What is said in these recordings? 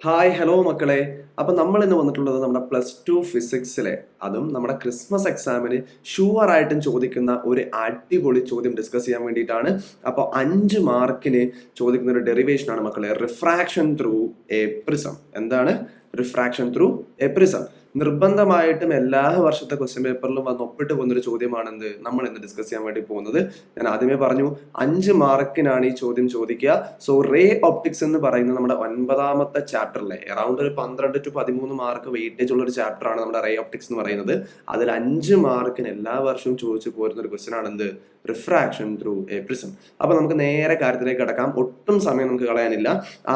Hi hello മക്കളെ. അപ്പം നമ്മൾ ഇന്ന് വന്നിട്ടുള്ളത് നമ്മുടെ +2 ഫിസിക്സിലെ അതും നമ്മുടെ ക്രിസ്മസ് എക്സാമിന് ഷുവറായിട്ടും ചോദിക്കുന്ന ഒരു അടിപൊളി ചോദ്യം ഡിസ്കസ് ചെയ്യാൻ വേണ്ടിയിട്ടാണ്. അപ്പോൾ 5 മാർക്കിന് ചോദിക്കുന്ന ഒരു ഡെറിവേഷനാണ് മക്കളെ, റിഫ്രാക്ഷൻ ത്രൂ എ പ്രിസം. എന്താണ് റിഫ്രാക്ഷൻ ത്രൂ എ പ്രിസം? നിർബന്ധമായിട്ടും എല്ലാ വർഷത്തെ ക്വസ്റ്റ്യൻ പേപ്പറിലും വന്ന് ഒപ്പിട്ട് പോകുന്നൊരു ചോദ്യമാണെന്ത് നമ്മൾ ഇന്ന് ഡിസ്കസ് ചെയ്യാൻ വേണ്ടി പോകുന്നത്. ഞാൻ ആദ്യമേ പറഞ്ഞു 5 മാർക്കിനാണ് ഈ ചോദ്യം ചോദിക്കുക. സോ റേ ഒപ്റ്റിക്സ് എന്ന് പറയുന്നത് നമ്മുടെ 9ാമത്തെ ചാപ്റ്ററിലെ അറൌണ്ട് ഒരു 12 to 13 മാർക്ക് വെയിറ്റേജ് ഉള്ള ഒരു ചാപ്റ്റർ ആണ് നമ്മുടെ റേ ഒപ്റ്റിക്സ് എന്ന് പറയുന്നത്. അതിൽ 5 മാർക്കിന് എല്ലാ വർഷവും ചോദിച്ചു പോരുന്ന ഒരു ക്വസ്റ്റ്യൻ ആണ് എന്ത്, റിഫ്രാക്ഷൻ ത്രൂ എ പ്രിസം. അപ്പൊ നമുക്ക് നേരെ കാര്യത്തിലേക്ക് കടക്കാം. ഒട്ടും സമയം നമുക്ക് കളയാനില്ല.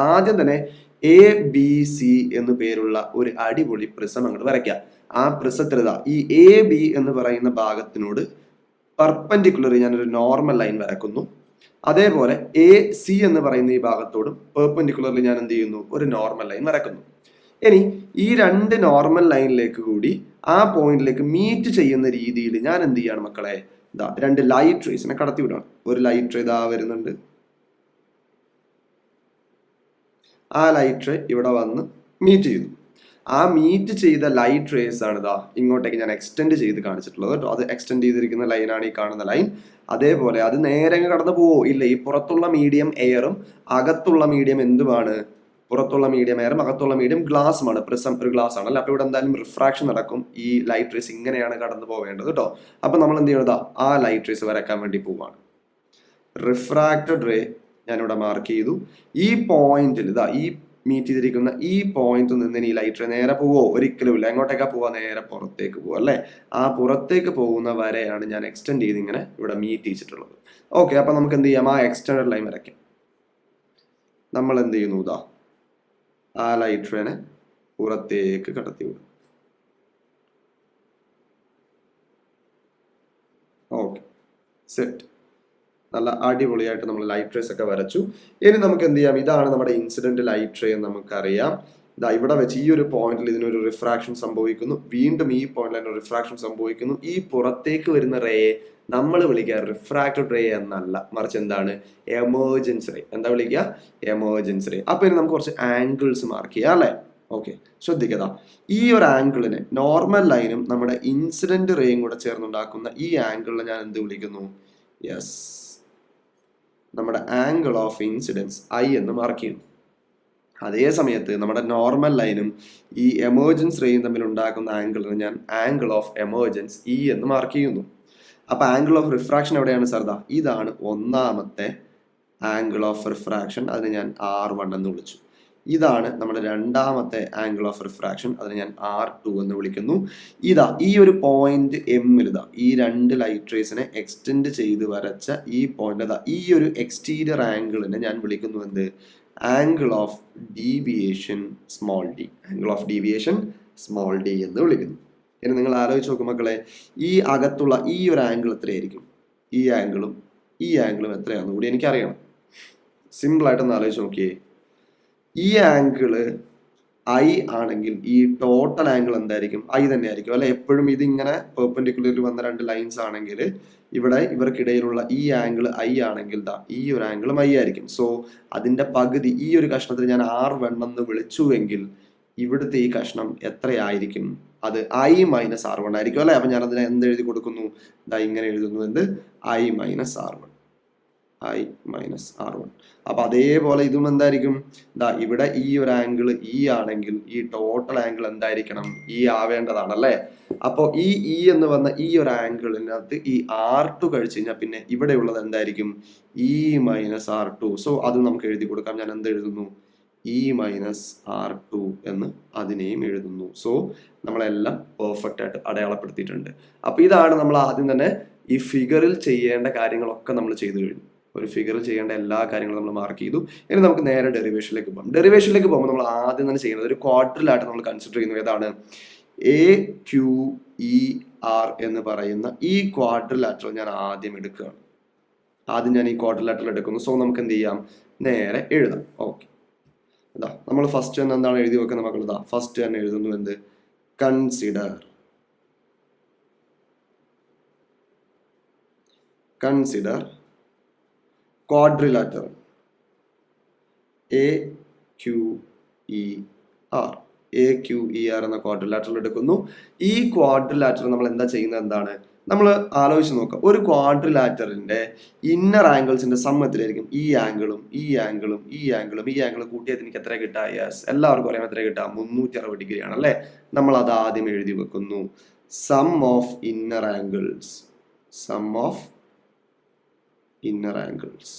ആദ്യം തന്നെ ABC എന്ന് പേരുള്ള ഒരു അടിപൊളി പ്രിസം അങ്ങോട്ട് വരയ്ക്കാം. ആ പ്രിസത്തിൽ ഈ AB എന്ന് പറയുന്ന ഭാഗത്തിനോട് പെർപെൻഡിക്കുലർ ഞാനൊരു നോർമൽ ലൈൻ വരക്കുന്നു. അതേപോലെ AC എന്ന് പറയുന്ന ഈ ഭാഗത്തോടും പെർപെൻഡിക്കുലർലി ഞാൻ എന്ത് ചെയ്യുന്നു, ഒരു നോർമൽ ലൈൻ വരക്കുന്നു. ഇനി ഈ രണ്ട് നോർമൽ ലൈനിലേക്ക് കൂടി ആ പോയിന്റിലേക്ക് മീറ്റ് ചെയ്യുന്ന രീതിയിൽ ഞാൻ എന്ത് ചെയ്യാണ് മക്കളെ, രണ്ട് ലൈറ്റ് റേസിനെ കടത്തി വിടാണ്. ഒരു ലൈറ്റ് റേ ഇതാ വരുന്നുണ്ട്. ആ ലൈറ്റ് റേ ഇവിടെ വന്ന് മീറ്റ് ചെയ്തു. ആ മീറ്റ് ചെയ്ത ലൈറ്റ് റേസ് ആണ് ഇതാ ഇങ്ങോട്ടേക്ക് ഞാൻ എക്സ്റ്റെൻഡ് ചെയ്ത് കാണിച്ചിട്ടുള്ളത് കേട്ടോ. അത് എക്സ്റ്റെൻഡ് ചെയ്തിരിക്കുന്ന ലൈനാണ് ഈ കാണുന്ന ലൈൻ. അതേപോലെ അത് നേരെ കടന്നു പോവോ ഇല്ല. ഈ പുറത്തുള്ള മീഡിയം എയറും അകത്തുള്ള മീഡിയം എന്തുമാണ്, പുറത്തുള്ള മീഡിയം എയറും അകത്തുള്ള മീഡിയം ഗ്ലാസുമാണ്. പ്രിസം ഒരു ഗ്ലാസ് ആണല്ലോ. അപ്പൊ ഇവിടെ എന്തായാലും റിഫ്രാക്ഷൻ നടക്കും. ഈ ലൈറ്റ് റേസ് ഇങ്ങനെയാണ് കടന്നു പോവേണ്ടത് കേട്ടോ. അപ്പൊ നമ്മൾ എന്ത് ചെയ്യണതാ, ആ ലൈറ്റ് റേസ് വരയ്ക്കാൻ വേണ്ടി പോവാണ്. റിഫ്രാക്റ്റഡ് റേ ഞാനിവിടെ മാർക്ക് ചെയ്തു. ഈ പോയിന്റിൽ ഈ മീറ്റ് ചെയ്തിരിക്കുന്ന ഈ പോയിന്റ് നിന്ന് ഈ ലൈറ്റ് റേ നേരെ പോവോ, ഒരിക്കലും ഇല്ല. എങ്ങോട്ടേക്കാ പോവാ, നേരെ പുറത്തേക്ക് പോവാ അല്ലെ. ആ പുറത്തേക്ക് പോകുന്ന വരെയാണ് ഞാൻ എക്സ്റ്റെൻഡ് ചെയ്ത് ഇങ്ങനെ ഇവിടെ മീറ്റ് ചെയ്തിട്ടുള്ളത്. ഓക്കെ, അപ്പൊ നമുക്ക് എന്ത് ചെയ്യാം, ആ എക്സ്റ്റൻഡ് ലൈൻ വരയ്ക്കാം. നമ്മൾ എന്ത് ചെയ്യുന്നു, ആ ലൈറ്റ് റേനെ പുറത്തേക്ക് കടത്തി വിടും. Okay, set. നല്ല അടിപൊളിയായിട്ട് നമ്മൾ ലൈറ്റ് റേസ് ഒക്കെ വരച്ചു. ഇനി നമുക്ക് എന്ത് ചെയ്യാം, ഇതാണ് നമ്മുടെ ഇൻസിഡന്റ് ലൈറ്റ് റേ എന്ന് നമുക്കറിയാം. ഇവിടെ വെച്ച് ഈ ഒരു പോയിന്റിൽ ഇതിനൊരു റിഫ്രാക്ഷൻ സംഭവിക്കുന്നു. വീണ്ടും ഈ പോയിന്റിൽ തന്നെ റിഫ്രാക്ഷൻ സംഭവിക്കുന്നു. ഈ പുറത്തേക്ക് വരുന്ന റേയെ നമ്മൾ വിളിക്കുക റിഫ്രാക്റ്റഡ് റേ എന്നല്ല, മറിച്ച് എന്താണ്, എമർജൻസ് റേ. എന്താ വിളിക്കുക, എമർജൻസ് റേ. അപ്പൊ ഇനി നമുക്ക് കുറച്ച് ആംഗിൾസ് മാർക്ക് ചെയ്യാം അല്ലെ. ഓക്കെ, ശ്രദ്ധിക്കുക. ഈ ഒരു ആംഗിളിനെ നോർമൽ ലൈനും നമ്മുടെ ഇൻസിഡന്റ് റേയും കൂടെ ചേർന്നുണ്ടാക്കുന്ന ഈ ആംഗിളിനെ ഞാൻ എന്ത് വിളിക്കുന്നു, യെസ്, നമ്മുടെ ആംഗിൾ ഓഫ് ഇൻസിഡൻസ് I എന്ന് മാർക്ക് ചെയ്യുന്നു. അതേ സമയത്ത് നമ്മുടെ നോർമൽ ലൈനും ഈ എമർജൻസ് റേയും തമ്മിൽ ഉണ്ടാക്കുന്ന ആംഗിളിന് ഞാൻ ആംഗിൾ ഓഫ് എമർജൻസ് E എന്ന് മാർക്ക് ചെയ്യുന്നു. അപ്പൊ ആംഗിൾ ഓഫ് റിഫ്രാക്ഷൻ എവിടെയാണ് സർദാ, ഇതാണ് ഒന്നാമത്തെ ആംഗിൾ ഓഫ് റിഫ്രാക്ഷൻ. അതിന് ഞാൻ R1 എന്ന് വിളിച്ചു. ഇതാണ് നമ്മുടെ രണ്ടാമത്തെ ആംഗിൾ ഓഫ് റിഫ്രാക്ഷൻ. അതിന് ഞാൻ R2 എന്ന് വിളിക്കുന്നു. ഈ ഒരു പോയിന്റ് എമ്മിൽ ഈ രണ്ട് ലൈറ്റ് റേസിനെ എക്സ്റ്റെൻഡ് ചെയ്ത് വരച്ച ഈ പോയിന്റ് ഈ ഒരു എക്സ്റ്റീരിയർ ആംഗിളിനെ ഞാൻ വിളിക്കുന്നു എന്ത്, angle of deviation small d. Angle of deviation small d എന്ന് വിളിക്കുന്നു. ഇനി നിങ്ങൾ ആലോചിച്ച് നോക്കും മക്കളെ, ഈ അകത്തുള്ള ഈ ഒരു ആംഗിൾ എത്രയായിരിക്കും, ഈ ആംഗിളും എത്രയാണെന്ന് കൂടി എനിക്കറിയണം. സിമ്പിൾ ആയിട്ടൊന്ന് ആലോചിച്ച് നോക്കിയേ. ഈ ആംഗിള് I ആണെങ്കിൽ ഈ ടോട്ടൽ ആംഗിൾ എന്തായിരിക്കും, I തന്നെ ആയിരിക്കും അല്ലെ. എപ്പോഴും ഇതിങ്ങനെ പെർപെൻഡിക്കുലറിൽ വന്ന രണ്ട് ലൈൻസ് ആണെങ്കിൽ ഇവിടെ ഇവർക്കിടയിലുള്ള ഈ ആംഗിൾ I ആണെങ്കിൽ ഈ ഒരു ആംഗിളും I ആയിരിക്കും. സോ അതിന്റെ പകുതി ഈ ഒരു കഷ്ണത്തിൽ ഞാൻ R1 എന്ന് വിളിച്ചുവെങ്കിൽ ഇവിടുത്തെ ഈ കഷ്ണം എത്രയായിരിക്കും, അത് I മൈനസ് R1 ആയിരിക്കും അല്ലെ. അപ്പൊ ഞാൻ അതിനെ എന്ത് എഴുതി കൊടുക്കുന്നു, ഇങ്ങനെ എഴുതുന്നു, എന്ത്, I minus R1. I minus R1. അപ്പൊ അതേപോലെ ഇതും എന്തായിരിക്കും, ഇവിടെ ഈ ഒരു ആംഗിൾ E ആണെങ്കിൽ ഈ ടോട്ടൽ ആംഗിൾ എന്തായിരിക്കണം, E ആവേണ്ടതാണ് അല്ലെ. അപ്പൊ ഈ എന്ന് വന്ന ഈ ഒരു ആംഗിളിനകത്ത് ഈ R2 കഴിച്ചു കഴിഞ്ഞാൽ പിന്നെ ഇവിടെ ഉള്ളത് എന്തായിരിക്കും, E മൈനസ് R2. സോ അത് നമുക്ക് എഴുതി കൊടുക്കാം. ഞാൻ എന്ത് എഴുതുന്നു, E മൈനസ് R2 എന്ന് അതിനെയും എഴുതുന്നു. സോ നമ്മളെല്ലാം പെർഫെക്റ്റ് ആയിട്ട് അടയാളപ്പെടുത്തിയിട്ടുണ്ട്. അപ്പൊ ഇതാണ് നമ്മൾ ആദ്യം തന്നെ ഈ ഫിഗറിൽ ചെയ്യേണ്ട കാര്യങ്ങളൊക്കെ നമ്മൾ ചെയ്തു കഴിഞ്ഞു. ഒരു ഫിഗറിൽ ചെയ്യേണ്ട എല്ലാ കാര്യങ്ങളും നമ്മൾ മാർക്ക് ചെയ്തു. ഇനി നമുക്ക് നേരെ ഡെറിവേഷനിലേക്ക് പോകാം. ഡെറിവേഷനിലേക്ക് പോകുമ്പോൾ നമ്മൾ ആദ്യം തന്നെ ചെയ്യുന്നത് ഒരു ക്വാഡ്രിലായിട്ട് നമ്മൾ കൺസിഡർ ചെയ്യുന്നത് ഏതാണ്, AQER എന്ന് പറയുന്ന ഈ ക്വാഡ്രിലാറ്ററൽ ഞാൻ ആദ്യം എടുക്കുകയാണ്. ആദ്യം ഞാൻ ഈ ക്വാഡ്രിലാറ്ററൽ എടുക്കുന്നു. സോ നമുക്ക് എന്ത് ചെയ്യാം, നേരെ എഴുതാം. ഓക്കെ, നമ്മൾ ഫസ്റ്റ് തന്നെ എന്താണ് എഴുതി വെക്കുന്നത് മക്കൾ, ഫസ്റ്റ് തന്നെ എഴുതുന്നു എന്ത്, consider quadrilateral AQER R. AQER എന്ന ക്വാഡ്രിലാറ്ററൽ എടുക്കുന്നു. ഈ ക്വാഡ്രിലാറ്ററൽ നമ്മൾ എന്താ ചെയ്യുന്നത് എന്താണ്, നമ്മൾ ആലോചിച്ച് നോക്കാം. ഒരു ക്വാഡ്രിലാറ്ററിന്റെ ഇന്നർ ആംഗിൾസിന്റെ സം എത്രയായിരിക്കും? ഈ ആംഗിളും ഈ ആംഗിളും ഈ ആംഗിളും ഈ ആംഗിളും കൂട്ടിയത് എനിക്ക് എത്ര കിട്ടുക? യെസ്, എല്ലാവർക്കും അറിയാം എത്ര കിട്ടുക? 360 ഡിഗ്രി ആണ് അല്ലേ? നമ്മൾ അത് ആദ്യം എഴുതി വെക്കുന്നു. Sum of inner angles, sum of inner angles,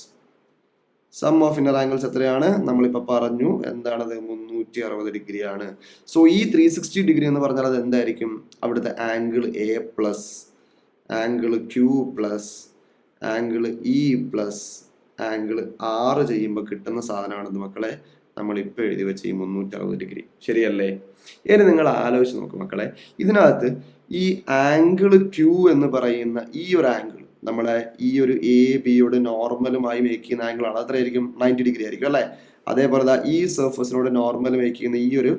sum of inner angles എത്രയാണ്? നമ്മളിപ്പോൾ പറഞ്ഞു എന്താണത്? 360 ഡിഗ്രി ആണ്. സോ ഈ 360 ഡിഗ്രി എന്ന് പറഞ്ഞാൽ അത് എന്തായിരിക്കും? അവിടുത്തെ angle A plus angle Q plus angle E plus angle R ചെയ്യുമ്പോൾ കിട്ടുന്ന സാധനമാണെന്ന് മക്കളെ നമ്മളിപ്പോൾ എഴുതി വെച്ച് ഈ 360 ഡിഗ്രി. ശരിയല്ലേ? ഇനി നിങ്ങൾ ആലോചിച്ച് നോക്കും മക്കളെ, ഇതിനകത്ത് ഈ ആംഗിൾ Q എന്ന് പറയുന്ന ഈ ഒരു ആംഗിൾ നമ്മുടെ ഈ ഒരു ABയോട് നോർമലുമായി മേക്ക് ചെയ്യുന്ന ആംഗിൾ ആണ്. അത്രയായിരിക്കും 90 ഡിഗ്രി ആയിരിക്കും അല്ലേ? അതേപോലെ ഈ സർഫസിനോട് നോർമൽ മേക്ക് ചെയ്യുന്ന ഈ ഒരു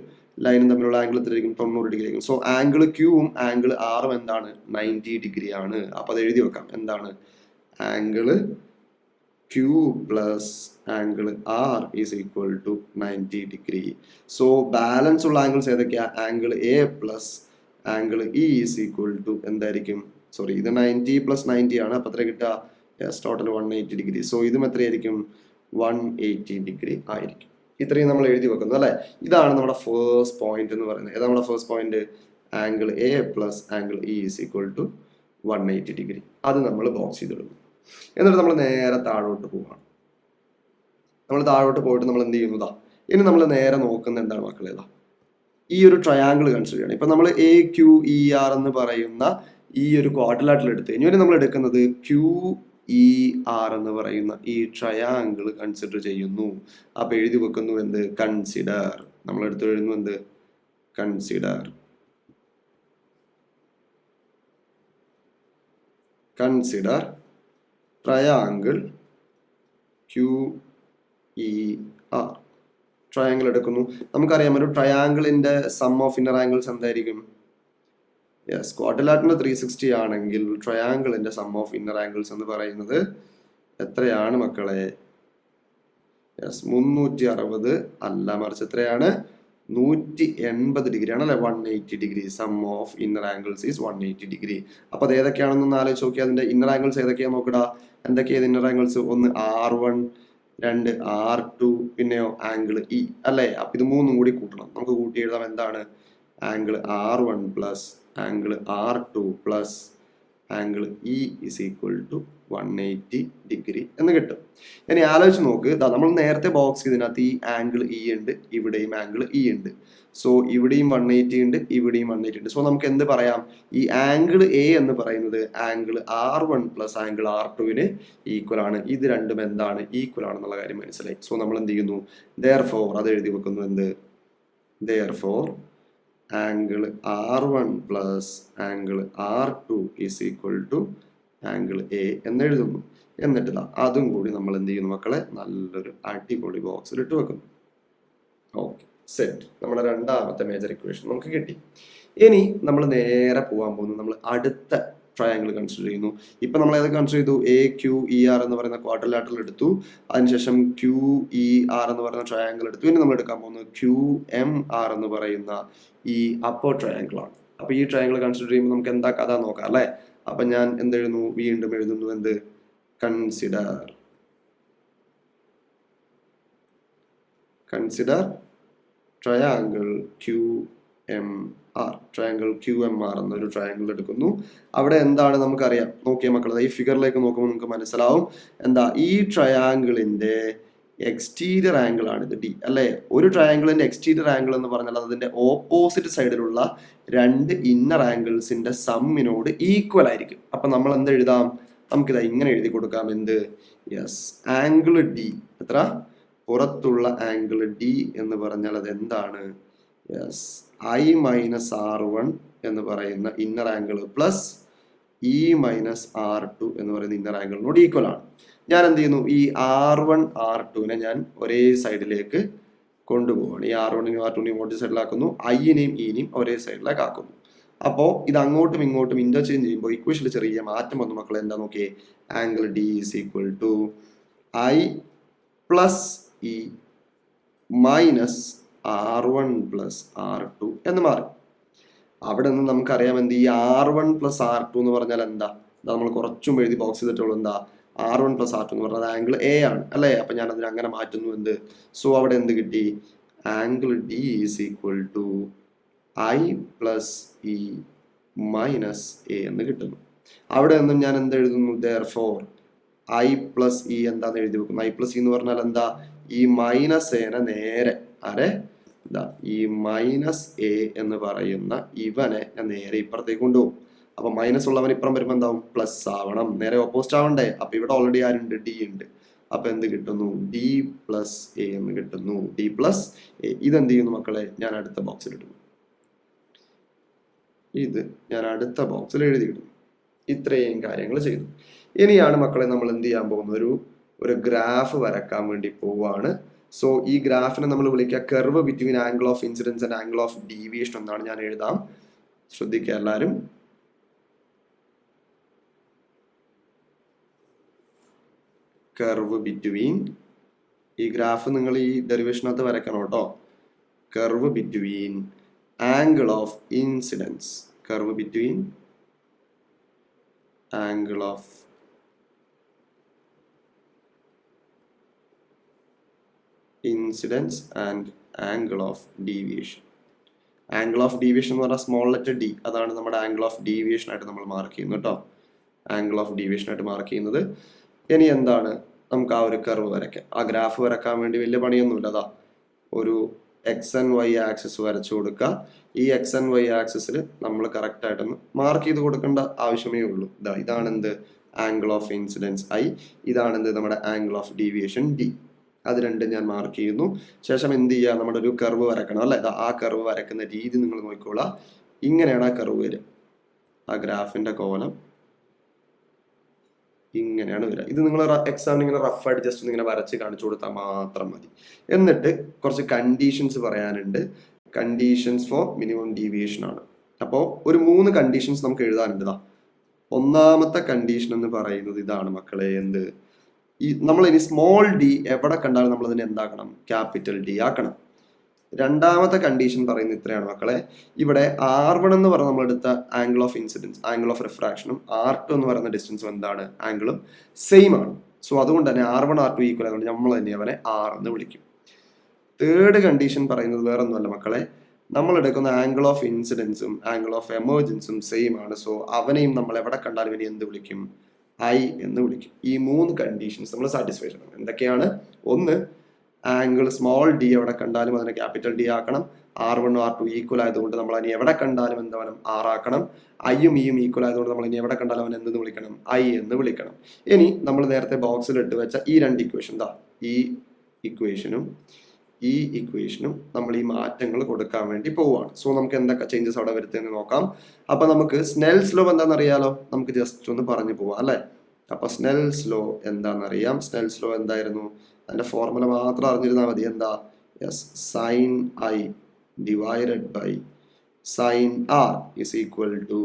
ലൈനും തമ്മിലുള്ള ആംഗിൾ എത്രയായിരിക്കും? 90 ഡിഗ്രി ആയിരിക്കും. സോ ആംഗിൾ Qവും ആംഗിൾ Rഉം എന്താണ്? 90 ഡിഗ്രി ആണ്. അപ്പൊ അത് എഴുതി വെക്കാം. എന്താണ്? Angle Q plus angle R is equal to 90 degree. So balance ഉള്ള ആംഗിൾസ് ഏതൊക്കെയാ? Angle A plus angle E is equal to എന്തായിരിക്കും? സോറി, ഇത് 90 പ്ലസ് 90 ആണ്. അപ്പൊ എത്ര കിട്ടുക? Yes, total 180 degree. സോ ഇതും എത്രയായിരിക്കും? 180 ഡിഗ്രി ആയിരിക്കും. ഇത്രയും നമ്മൾ എഴുതി വെക്കുന്നു അല്ലെ? ഇതാണ് നമ്മുടെ ഫസ്റ്റ് പോയിന്റ് എന്ന് പറയുന്നത്. ഏതാണ് നമ്മുടെ first point? Angle A plus angle E is equal to 180 degree. അത് നമ്മൾ ബോക്സ് ചെയ്തിടുന്നു. എന്നിട്ട് നമ്മൾ നേരെ താഴോട്ട് പോവാണ്. നമ്മൾ താഴോട്ട് പോയിട്ട് നമ്മൾ എന്ത് ചെയ്യുന്നതാ? ഇനി നമ്മൾ നേരെ നോക്കുന്ന എന്താണ് മക്കളെ? ഈ ഒരു ട്രയാങ്കിൾ കൺസിഡർ ചെയ്യണം. ഇപ്പൊ നമ്മൾ AQER എന്ന് പറയുന്ന ഈ ഒരു ക്വാഡ്രിലാറ്ററൽ എടുത്തു കഴിഞ്ഞാൽ നമ്മൾ എടുക്കുന്നത് QER എന്ന് പറയുന്ന ഈ ട്രയാങ്കിൾ കൺസിഡർ ചെയ്യുന്നു. അപ്പൊ എഴുതി വെക്കുന്നു എന്ത്? കൺസിഡർ. നമ്മൾ എടുത്ത് എഴുതുന്നു എന്ത്? Consider. Consider triangle QER. Triangle എടുക്കുന്നു. നമുക്കറിയാം ഒരു ട്രയാങ്കിളിന്റെ സം ഓഫ് ഇന്നർ ആംഗിൾസ് എന്തായിരിക്കും? യെസ്, ക്വാഡ്രിലാറ്ററിന് 360 ആണെങ്കിൽ ട്രയാങ്കിളിന്റെ സം ഓഫ് ഇന്നർ ആംഗിൾസ് എന്ന് പറയുന്നത് എത്രയാണ് മക്കളെ? യെസ്, 360 അല്ല, മറിച്ച് എത്രയാണ്? 180 ഡിഗ്രി ആണ് അല്ലെ? 180 degree. Sum of inner angles is 180 degree. അപ്പൊ അത് ഏതൊക്കെയാണെന്നൊന്ന് ആലോചിച്ച് നോക്കിയാൽ അതിന്റെ ഇന്നർ ആംഗിൾസ് ഏതൊക്കെയാ നോക്കടാ? എന്തൊക്കെയാണ് ഇന്നർ ആംഗിൾസ്? ഒന്ന് R1, 2 R2, പിന്നെയോ ആംഗിൾ E അല്ലേ? അപ്പൊ ഇത് മൂന്നും കൂടി കൂട്ടണം. നമുക്ക് കൂട്ടി എഴുതാം. എന്താണ്? Angle R1 plus angle R2 plus angle E is equal to 180 degree എന്ന് കിട്ടും. ഇനി ആലോചിച്ച് നോക്ക്, നമ്മൾ നേരത്തെ ബോക്സ് ഇതിനകത്ത് ഈ ആംഗിൾ E ഉണ്ട്, ഇവിടെയും ആംഗിൾ E ഉണ്ട്. സോ ഇവിടെയും 180 ഉണ്ട്, ഇവിടെയും 180 ഉണ്ട്. സോ നമുക്ക് എന്ത് പറയാം? ഈ ആംഗിൾ A എന്ന് പറയുന്നത് angle R1 plus angle R2 equal ആണ്. ഇത് രണ്ടും എന്താണ്? ഈക്വൽ ആണെന്നുള്ള കാര്യം മനസ്സിലായി. സോ നമ്മൾ എന്ത് ചെയ്യുന്നു? therefore അത് എഴുതി വെക്കുന്നു. എന്ത്? therefore angle R1 plus angle R2 is equal to angle A എന്ന് എഴുതുന്നു. എന്നിട്ട് അതും കൂടി നമ്മൾ എന്ത് ചെയ്യുന്നു മക്കളെ? നല്ലൊരു അടിപൊളി ബോക്സിൽ ഇട്ട് വെക്കുന്നു. Okay, set. നമ്മുടെ രണ്ടാമത്തെ മേജർ ഇക്വേഷൻ നമുക്ക് കിട്ടി. ഇനി നമ്മൾ നേരെ പോകാൻ പോകുന്നു. നമ്മൾ അടുത്ത ട്രയാങ്കിൾ കൺസിഡർ ചെയ്യുന്നു. ഇപ്പൊ നമ്മൾ ഏതൊക്കെ കൺസിഡർ ചെയ്തു? AQER എന്ന് പറയുന്ന ക്വാഡ്രിലാറ്ററൽ എടുത്തു. അതിനുശേഷം QER എന്ന് പറയുന്ന ട്രയാങ്കിൾ എടുത്തു. ഇനി നമ്മൾ എടുക്കാൻ പോകുന്നത് QMR എന്ന് പറയുന്ന ഈ അപ്പർ ട്രയാങ്കിൾ ആണ്. അപ്പൊ ഈ ട്രയാങ്കിൾ കൺസിഡർ ചെയ്യുമ്പോൾ നമുക്ക് എന്താ കഥ നോക്കാം അല്ലെ? അപ്പൊ ഞാൻ എന്തെഴുതുന്നു? വീണ്ടും എഴുതുന്നു. എന്ത്? Consider. Consider triangle QMR. Triangle QMR എന്നൊരു ട്രയാങ്കിൾ എടുക്കുന്നു. അവിടെ എന്താണ് നമുക്കറിയാം. നോക്കിയ മക്കളെ, ഈ ഫിഗറിലേക്ക് നോക്കുമ്പോൾ നമുക്ക് മനസ്സിലാവും എന്താ? ഈ ട്രയാങ്കിളിന്റെ എക്സ്റ്റീരിയർ ആംഗിൾ ആണ് ഇത് D അല്ലെ? ഒരു ട്രയാങ്കിളിന്റെ എക്സ്റ്റീരിയർ ആംഗിൾ എന്ന് പറഞ്ഞാൽ അതിന്റെ ഓപ്പോസിറ്റ് സൈഡിലുള്ള രണ്ട് ഇന്നർ ആംഗിൾസിന്റെ സമ്മിനോട് ഈക്വൽ ആയിരിക്കും. അപ്പൊ നമ്മൾ എന്ത് എഴുതാം? നമുക്കിത് ഇങ്ങനെ എഴുതി കൊടുക്കാം. എന്ത്? യെസ്, ആംഗിൾ D എത്ര? പുറത്തുള്ള ആംഗിൾ D എന്ന് പറഞ്ഞാൽ അത് എന്താണ്? യെസ്, I മൈനസ് R1 എന്ന് പറയുന്ന inner angle plus E minus R2 എന്ന് പറയുന്ന ഇന്നർ ആംഗിളിനോട് ഈക്വൽ ആണ്. ഞാൻ എന്ത് ചെയ്യുന്നു? ഈ R1 R2 ഞാൻ ഒരേ സൈഡിലേക്ക് കൊണ്ടുപോവാണ്. ഈ R1നെയും R2നെയും ഒരേ സൈഡിലാക്കുന്നു, I-നെയും E-നെയും ഒരേ സൈഡിലേക്ക് ആക്കുന്നു. അപ്പോൾ ഇത് അങ്ങോട്ടും ഇങ്ങോട്ടും ഇന്റർചേഞ്ച് ചെയ്യുമ്പോൾ ഇക്വേഷനിൽ ചെറിയ മാറ്റം വന്നു മക്കളെ. എന്താ നോക്കിയേ? Angle D is equal to I plus E minus R1 plus R2 എന്ന് മാറി. അവിടെ നിന്ന് നമുക്കറിയാം എന്ത്, ഈ R1 പ്ലസ് R2 എന്ന് പറഞ്ഞാൽ എന്താ, നമ്മൾ കുറച്ചും എഴുതി ബോക്സ് ചെയ്തിട്ടുള്ളൂ. എന്താ, R1 പ്ലസ് R2 എന്ന് പറഞ്ഞാൽ ആംഗിൾ എ ആണ് അല്ലേ. അപ്പൊ ഞാൻ അതിന് അങ്ങനെ മാറ്റുന്നു എന്ത്. സോ അവിടെ എന്ത് കിട്ടി, angle D is equal to I plus E minus A എന്ന് കിട്ടുന്നു. അവിടെ നിന്നും ഞാൻ എന്ത് എഴുതുന്നു, therefore I പ്ലസ് ഇ എന്താന്ന് എഴുതി വെക്കുന്നു. I പ്ലസ് ഇ എന്ന് പറഞ്ഞാൽ എന്താ, ഈ മൈനസ് എനെ നേരെ എന്താ, ഈ മൈനസ് എ എന്ന് പറയുന്ന ഇവനെ ഞാൻ നേരെ ഇപ്പുറത്തേക്ക് കൊണ്ടുപോകും. അപ്പൊ മൈനസ് ഉള്ളവൻ ഇപ്പുറം വരുമ്പോൾ എന്താവും, പ്ലസ് ആവണം, നേരെ ഓപ്പോസിറ്റ് ആവണ്ടേ. അപ്പൊ ഇവിടെ ഓൾറെഡി ആരുണ്ട്, ഡി ഉണ്ട്. അപ്പൊ എന്ത് കിട്ടുന്നു, ഡി പ്ലസ് എ എന്ന് കിട്ടുന്നു. D plus A. ഇതെന്ത് ചെയ്യുന്നു മക്കളെ, ഞാൻ അടുത്ത ബോക്സിൽ ഇടുന്നു. ഇത് ഞാൻ അടുത്ത ബോക്സിൽ എഴുതിയിടുന്നു. ഇത്രയും കാര്യങ്ങൾ ചെയ്തു. ഇനിയാണ് മക്കളെ നമ്മൾ എന്ത് ചെയ്യാൻ പോകുന്നത്, ഒരു ഗ്രാഫ് വരക്കാൻ വേണ്ടി പോവാണ്. സോ ഈ ഗ്രാഫിനെ നമ്മൾ വിളിക്കുക curve between angle of incidents and angle of deviation എന്നാണ്. ഞാൻ എഴുതാം, ശ്രദ്ധിക്കുക എല്ലാവരും. കർവ് ബിറ്റ്വീൻ, ഈ ഗ്രാഫ് നിങ്ങൾ ഈ ഡെറിവേഷനകത്ത് വരക്കണം കേട്ടോ. Curve between angle of incidents, curve between angle of incidents and angle of deviation. Angle of deviation എന്ന് പറഞ്ഞാൽ സ്മോൾ ലെറ്റർ ഡി, അതാണ് നമ്മുടെ ആംഗിൾ ഓഫ് ഡീവിയേഷൻ ആയിട്ട് നമ്മൾ മാർക്ക് ചെയ്യുന്നത് കേട്ടോ. ആംഗിൾ ഓഫ് ഡീവിയേഷൻ ആയിട്ട് മാർക്ക് ചെയ്യുന്നത്. ഇനി എന്താണ്, നമുക്ക് ആ ഒരു കർവ് വരയ്ക്കാം. ആ ഗ്രാഫ് വരക്കാൻ വേണ്ടി വലിയ പണിയൊന്നുമില്ല. അതാ ഒരു എക്സ് ആൻഡ് വൈ ആക്സിസ് വരച്ചു കൊടുക്കുക. ഈ എക്സ് ആൻഡ് വൈ ആക്സിസിൽ നമ്മൾ കറക്റ്റ് ആയിട്ടൊന്ന് മാർക്ക് ചെയ്ത് കൊടുക്കേണ്ട ആവശ്യമേ ഉള്ളൂ. ഇതാണ് എന്ത്, ആംഗിൾ ഓഫ് ഇൻസിഡൻസ് ഐ, ഇതാണ് എന്ത്, നമ്മുടെ ആംഗിൾ ഓഫ് ഡീവിയേഷൻ ഡി. അത് രണ്ടും ഞാൻ മാർക്ക് ചെയ്യുന്നു. ശേഷം എന്ത് ചെയ്യുക, നമ്മുടെ ഒരു കർവ് വരക്കണം അല്ലേ. ആ കർവ് വരക്കുന്ന രീതി നിങ്ങൾ നോക്കിക്കോളാം. ഇങ്ങനെയാണ് ആ കർവ് വരിക. ആ ഗ്രാഫിന്റെ കോലം ഇങ്ങനെയാണ് വരിക. ഇത് നിങ്ങൾ എക്സാമിന് ഇങ്ങനെ റഫായിട്ട് ജസ്റ്റ് ഇങ്ങനെ വരച്ച് കാണിച്ചു കൊടുത്താൽ മാത്രം മതി. എന്നിട്ട് കുറച്ച് കണ്ടീഷൻസ് പറയാനുണ്ട്. കണ്ടീഷൻസ് ഫോർ മിനിമം ഡീവിയേഷൻ ആണ്. അപ്പോൾ ഒരു 3 കണ്ടീഷൻസ് നമുക്ക് എഴുതാനുണ്ട്. ഒന്നാമത്തെ കണ്ടീഷൻ എന്ന് പറയുന്നത് ഇതാണ് മക്കളെ, എന്ത്, നമ്മൾ ഇനി സ്മോൾ ഡി എവിടെ കണ്ടാലും നമ്മൾ അതിനെ എന്താക്കണം, ക്യാപിറ്റൽ ഡി ആക്കണം. രണ്ടാമത്തെ കണ്ടീഷൻ പറയുന്നത് ഇത്രയാണ് മക്കളെ, ഇവിടെ R1 എന്ന് പറഞ്ഞ നമ്മളെടുത്ത angle of incidence, angle of റിഫ്രാക്ഷനും R2 എന്ന് പറയുന്ന ഡിസ്റ്റൻസും എന്താണ്, ആംഗിളും സെയിം ആണ്. സോ അതുകൊണ്ട് തന്നെ R1 R2 ഈക്വൽ ആയതുകൊണ്ട് നമ്മൾ തന്നെ അവനെ R എന്ന് വിളിക്കും. തേർഡ് കണ്ടീഷൻ പറയുന്നത് വേറെ ഒന്നുമല്ല മക്കളെ, നമ്മൾ എടുക്കുന്ന ആംഗിൾ ഓഫ് ഇൻസിഡൻസും ആംഗിൾ ഓഫ് എമർജൻസും സെയിം ആണ്. സോ അവനെയും നമ്മൾ എവിടെ കണ്ടാലും ഇനി എന്ത് വിളിക്കും, ഐ എന്ന് വിളിക്കും. ഈ 3 കണ്ടീഷൻസ് നമ്മൾ സാറ്റിസ്ഫൈ ചെയ്യണം. എന്തൊക്കെയാണ്, ഒന്ന്, ആംഗിൾ സ്മോൾ ഡി എവിടെ കണ്ടാലും അതിനെ ക്യാപിറ്റൽ ഡി ആക്കണം. R1 R2 ഈക്വൽ ആയതുകൊണ്ട് നമ്മൾ ഇനി എവിടെ കണ്ടാലും എന്താവണം, R ആക്കണം. ഐയും ഇയും ഈക്വൽ ആയതുകൊണ്ട് നമ്മൾ ഇനി എവിടെ കണ്ടാലും അവൻ എന്തെന്ന് വിളിക്കണം, ഐ എന്ന് വിളിക്കണം. ഇനി നമ്മൾ നേരത്തെ ബോക്സിൽ ഇട്ട് വെച്ച ഈ 2 ഇക്വേഷൻ, ഈ ഇക്വേഷനും ഈ ഇക്വേഷനും നമ്മൾ ഈ മാറ്റങ്ങൾ കൊടുക്കാൻ വേണ്ടി പോവുകയാണ്. സോ നമുക്ക് എന്തൊക്കെ ചേഞ്ചസ് അവിടെ വരുത്തുന്നത് നോക്കാം. അപ്പൊ നമുക്ക് സ്നെൽസ് ലോ എന്താണെന്ന് അറിയാലോ, നമുക്ക് ജസ്റ്റ് ഒന്ന് പറഞ്ഞു പോവാം അല്ലെ. അപ്പൊ സ്നെൽസ് ലോ എന്താണെന്നറിയാം. സ്നെൽസ് ലോ എന്തായിരുന്നു, അതിന്റെ ഫോർമുല മാത്രം അറിഞ്ഞിരുന്നാൽ മതി. എന്താ, yes, sine I divided by sine R is equal to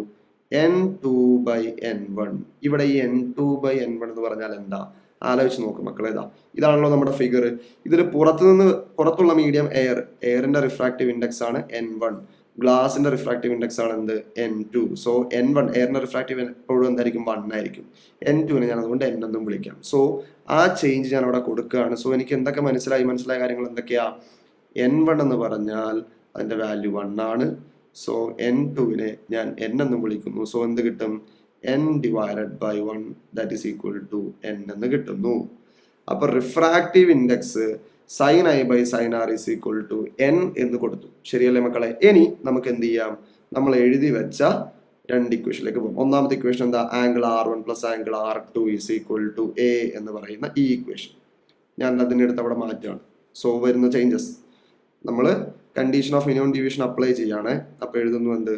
N2/N1. ഇവിടെ ഈ N2/N1 എന്ന് പറഞ്ഞാൽ എന്താ, ആലോചിച്ച് നോക്കും മക്കളെ. ഇതാണല്ലോ നമ്മുടെ ഫിഗർ. ഇതിൽ പുറത്തുള്ള മീഡിയം എയറിന്റെ റിഫ്രാക്റ്റീവ് ഇൻഡെക്സ് ആണ് N1, ഗ്ലാസിന്റെ റിഫ്രാക്റ്റീവ് ഇൻഡെക്സ് ആണ് എന്ത്, N2. സോ N1 എയറിന്റെ റിഫ്രാക്റ്റീവ് എപ്പോഴും എന്തായിരിക്കും, 1 ആയിരിക്കും. N2നെ ഞാൻ അതുകൊണ്ട് N എന്നും വിളിക്കാം. സോ ആ ചേഞ്ച് ഞാൻ അവിടെ കൊടുക്കുകയാണ്. സോ എനിക്ക് എന്തൊക്കെ മനസ്സിലായ കാര്യങ്ങൾ എന്തൊക്കെയാ, N1 എന്ന് പറഞ്ഞാൽ അതിന്റെ വാല്യൂ 1 ആണ്. സോ N2നെ ഞാൻ N എന്നും വിളിക്കുന്നു. സോ എന്ത് കിട്ടും, N divided by 1 that is equal to N എന്ന് കിട്ടുന്നു. അപ്പൊ refractive index sine I by sine R is equal to N എന്ന് കൊടുത്തു. ശരിയല്ലേ മക്കളെ. ഇനി നമുക്ക് എന്ത് ചെയ്യാം, നമ്മൾ എഴുതി വെച്ച 2 ഇക്വേഷനിലേക്ക് പോകും. ഒന്നാമത്തെ ഇക്വേഷൻ എന്താ, angle R1 plus angle R2 is equal to A എന്ന് പറയുന്ന ഈ ഇക്വേഷൻ ഞാൻ അതിനെടുത്ത് അവിടെ മാറ്റുകയാണ്. സോ വരുന്ന ചേഞ്ചസ്, നമ്മൾ condition of minimum deviation apply ചെയ്യാണ്. അപ്പൊ എഴുതുന്നു എന്ത്,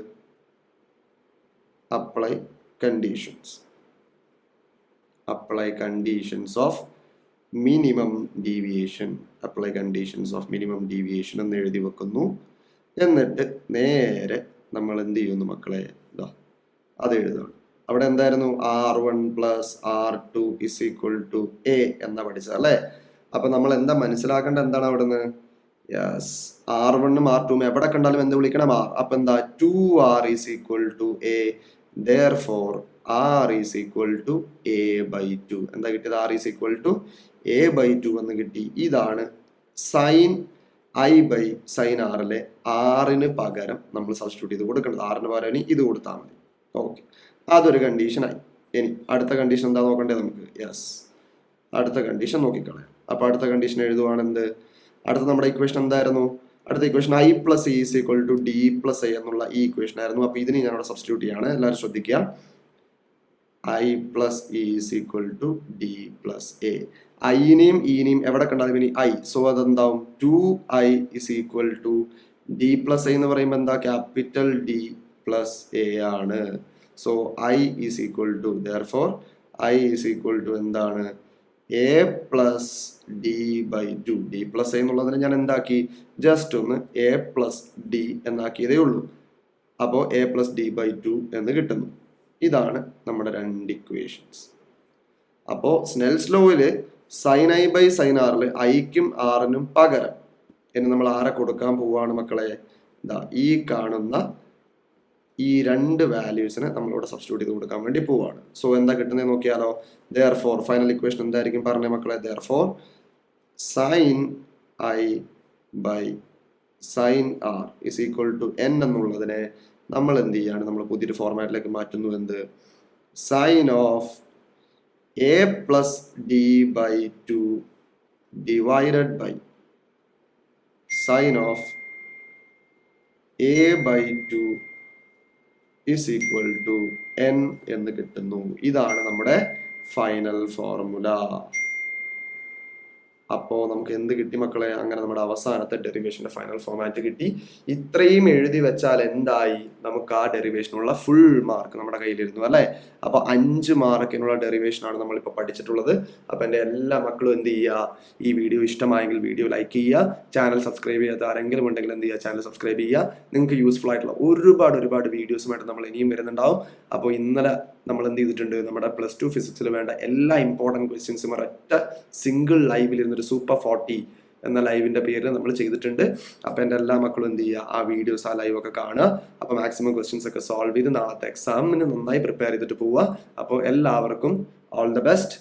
apply conditions of minimum deviation, apply conditions of minimum deviation എന്ന് എഴുതി വെക്കുന്നു. എന്നിട്ട് നേരെ നമ്മൾ എന്ത് ചെയ്യുന്നു മക്കളെ, അത് എഴുതുകയാണ്. അവിടെ എന്തായിരുന്നു, R1 plus R2 is equal to A എന്നാ പഠിച്ചത് അല്ലെ. അപ്പൊ നമ്മൾ എന്താ മനസ്സിലാക്കേണ്ടത്, എന്താണ് അവിടുന്ന്, യെസ്, R1 R2 എവിടെ കണ്ടാലും എന്ത് വിളിക്കണം? R. അപ്പൊ എന്താ? 2R is equal to A. Therefore R is equal to A/2. എന്താ കിട്ടിയത്? R is equal to A/2 എന്ന് കിട്ടി. ഇതാണ് സൈൻ I/sin R ലെ R-ന് പകരം നമ്മൾ സബ്സ്റ്റിറ്റ്യൂട്ട് ചെയ്ത് കൊടുക്കേണ്ടത്. R-ന് പകരം ഇനി ഇത് കൊടുത്താൽ മതി. ഓക്കെ, അതൊരു കണ്ടീഷനായി. ഇനി അടുത്ത കണ്ടീഷൻ എന്താ നോക്കണ്ടേ നമുക്ക്? യെസ്, അടുത്ത കണ്ടീഷൻ നോക്കിക്കളയാം. അപ്പൊ അടുത്ത കണ്ടീഷൻ എഴുതുവാണെന്ത്? അടുത്ത നമ്മുടെ ഇക്വേഷൻ എന്തായിരുന്നു? അടുത്ത equation I plus E is equal to D plus A എന്നുള്ള ഈ ഇക്വേഷൻ ആയിരുന്നു. അപ്പൊ ഇതിന് ഞാൻ അവിടെ സബ്സ്റ്റിറ്റ്യൂട്ട് ചെയ്യാണ്. എല്ലാവരും ശ്രദ്ധിക്കുക. I plus E is equal to D plus A. ഐനെയും ഇനെയും എവിടെ കണ്ടാലും ഇനി I, സോ അതെന്താവും? 2I is equal to D plus A എന്ന് പറയുമ്പോൾ എന്താ? ക്യാപിറ്റൽ D plus A ആണ്. So I is equal to, therefore I is equal to എന്താണ്? A plus D/2. D plus A എന്നുള്ളതിന് ഞാൻ എന്താക്കി? ജസ്റ്റ് ഒന്ന് A plus D എന്നാക്കിയതേ ഉള്ളൂ. അപ്പോൾ A plus D/2 എന്ന് കിട്ടുന്നു. ഇതാണ് നമ്മുടെ രണ്ട് ഇക്വേഷൻസ്. അപ്പോൾ സ്നെൽസ് ലോയില് sin I/sin R ഐക്കും ആറിനും പകരം ഇനി നമ്മൾ ആരെ കൊടുക്കാൻ പോവാണ് മക്കളെ? ഈ കാണുന്ന ഈ രണ്ട് വാല്യൂസിനെ നമ്മളിവിടെ സബ്സ്റ്റിറ്റ്യൂട്ട് ചെയ്ത് കൊടുക്കാൻ വേണ്ടി പോവാണ്. സോ എന്താ കിട്ടുന്നത് നോക്കിയാലോ? therefore ഫൈനൽ ഇക്വേഷൻ എന്തായിരിക്കും പറഞ്ഞേ മക്കളെ? therefore sin I/sin R is equal to n എന്നുള്ളതിനെ നമ്മൾ എന്ത് ചെയ്യാണ്? നമ്മൾ പുതിയൊരു ഫോർമാറ്റിലേക്ക് മാറ്റുന്നു. എന്ത്? sin of A plus D/2 divided by sin of A/2 is equal to n എന്ന് കിട്ടുന്നു. ഇതാണ് നമ്മുടെ ഫൈനൽ ഫോർമുല. അപ്പോൾ നമുക്ക് എന്ത് കിട്ടി മക്കളെ? അങ്ങനെ നമ്മുടെ അവസാനത്തെ ഡെറിവേഷന്റെ ഫൈനൽ ഫോർമാറ്റ് കിട്ടി. ഇത്രയും എഴുതി വെച്ചാൽ എന്തായി? നമുക്ക് ആ ഡെറിവേഷനുള്ള ഫുൾ മാർക്ക് നമ്മുടെ കയ്യിലിരുന്നു അല്ലേ? അപ്പൊ 5 മാർക്കിനുള്ള ഡെറിവേഷനാണ് നമ്മളിപ്പോൾ പഠിച്ചിട്ടുള്ളത്. അപ്പൊ എൻ്റെ എല്ലാ മക്കളും എന്ത് ചെയ്യുക? ഈ വീഡിയോ ഇഷ്ടമായെങ്കിൽ വീഡിയോ ലൈക്ക് ചെയ്യുക. ചാനൽ സബ്സ്ക്രൈബ് ചെയ്യാത്ത ആരെങ്കിലും ഉണ്ടെങ്കിൽ എന്ത് ചെയ്യുക? ചാനൽ സബ്സ്ക്രൈബ് ചെയ്യുക. നിങ്ങൾക്ക് യൂസ്ഫുൾ ആയിട്ടുള്ള ഒരുപാട് വീഡിയോസുമായിട്ട് നമ്മൾ ഇനിയും വരുന്നുണ്ടാവും. അപ്പോൾ ഇന്നലെ നമ്മൾ എന്ത് ചെയ്തിട്ടുണ്ട്? നമ്മുടെ +2 ഫിസിക്സിൽ വേണ്ട എല്ലാ ഇമ്പോർട്ടൻറ്റ് ക്വസ്റ്റ്യൻസും ഒരൊറ്റ സിംഗിൾ ലൈവിലിരുന്നൊരു സൂപ്പർ 40 എന്ന ലൈവിന്റെ പേര് നമ്മൾ ചെയ്തിട്ടുണ്ട്. അപ്പോൾ എൻ്റെ എല്ലാ മക്കളും എന്ത് ചെയ്യുക? ആ വീഡിയോസ്, ആ ലൈവ് ഒക്കെ കാണുക. അപ്പോൾ മാക്സിമം ക്വസ്റ്റ്യൻസ് ഒക്കെ സോൾവ് ചെയ്ത് നാളത്തെ എക്സാമിന് നന്നായി പ്രിപ്പയർ ചെയ്തിട്ട് പോവുക. അപ്പോൾ എല്ലാവർക്കും ഓൾ ദ ബെസ്റ്റ്.